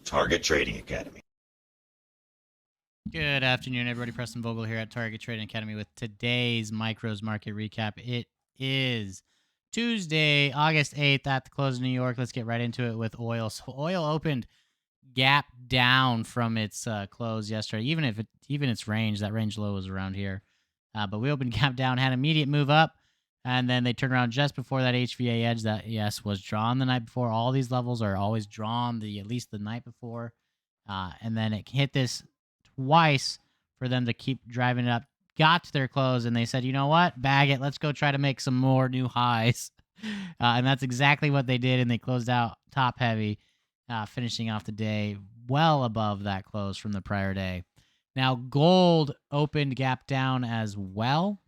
Target Trading Academy. Good afternoon, everybody. Preston Vogl here at Target Trading Academy with today's Micros Market Recap. It is Tuesday, August 8th at the close of New York. Let's get right into it with oil. So oil opened gap down from its close yesterday, even its range. That range low was around here. But we opened gap down, had immediate move up, and then they turned around just before that HVA edge that, yes, was drawn the night before. All these levels are always drawn at least the night before. And then it hit this twice for them to keep driving it up. Got to their close, and they said, you know what? Bag it. Let's go try to make some more new highs. And that's exactly what they did, and they closed out top heavy, finishing off the day well above that close from the prior day. Now, gold opened gap down as well.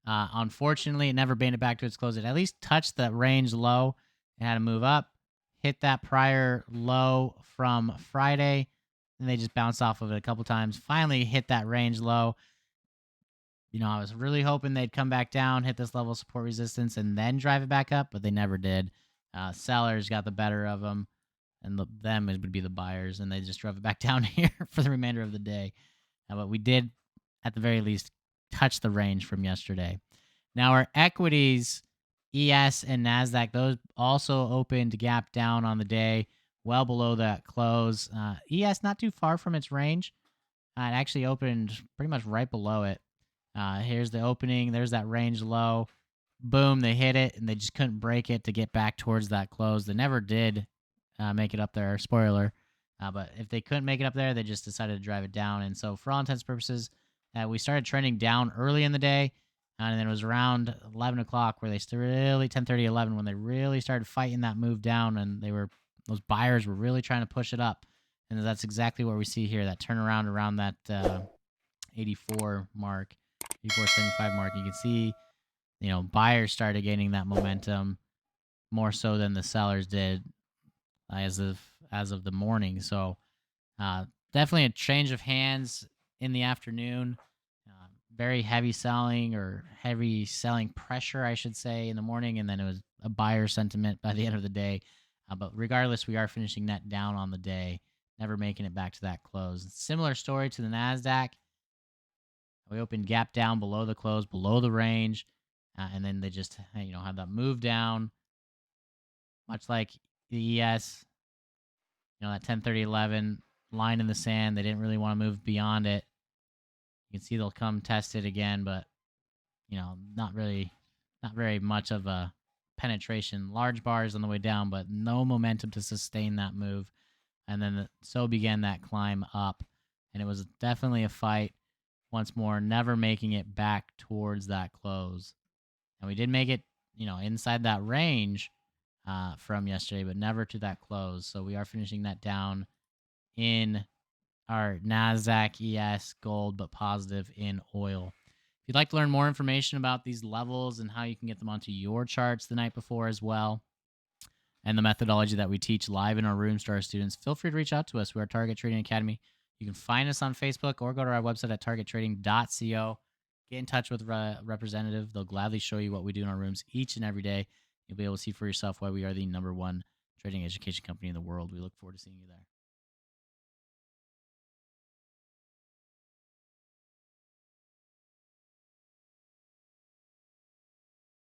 Unfortunately, it never made it back to its close. It at least touched the range low. It had to move up, hit that prior low from Friday, and they just bounced off of it a couple times. Finally hit that range low. You know, I was really hoping they'd come back down, hit this level of support resistance, and then drive it back up, but they never did. Sellers got the better of them, and them would be the buyers, and they just drove it back down here for the remainder of the day. But we did, at the very least, touch the range from yesterday. Now, our equities, ES and NASDAQ, those also opened gap down on the day, well below that close. ES not too far from its range. It actually opened pretty much right below it. Here's the opening. There's that range low. Boom, they hit it, and they just couldn't break it to get back towards that close. They never did make it up there, spoiler. But if they couldn't make it up there, they just decided to drive it down. And so for all intents and purposes, we started trending down early in the day, and then it was around 11 o'clock where they really, 10:30, 11, when they really started fighting that move down, and those buyers were really trying to push it up. And that's exactly what we see here, that turnaround around that 84 mark, 84.75 mark. You can see, buyers started gaining that momentum more so than the sellers did as of the morning. So definitely a change of hands in the afternoon. Very heavy selling pressure, I should say, in the morning, and then it was a buyer sentiment by the end of the day. But regardless, we are finishing net down on the day, never making it back to that close. Similar story to the NASDAQ. We opened gap down below the close, below the range, and then they just have that move down, much like the ES. That 10:30, 11 line in the sand. They didn't really want to move beyond it. You can see they'll come test it again, but not very much of a penetration. Large bars on the way down, but no momentum to sustain that move. And then so began that climb up, and it was definitely a fight. Once more, never making it back towards that close. And we did make it, inside that range from yesterday, but never to that close. So we are finishing that down in our NASDAQ, ES, gold, but positive in oil. If you'd like to learn more information about these levels and how you can get them onto your charts the night before as well, and the methodology that we teach live in our rooms to our students, feel free to reach out to us. We are Target Trading Academy. You can find us on Facebook or go to our website at targettrading.co. Get in touch with a representative. They'll gladly show you what we do in our rooms each and every day. You'll be able to see for yourself why we are the #1 trading education company in the world. We look forward to seeing you there.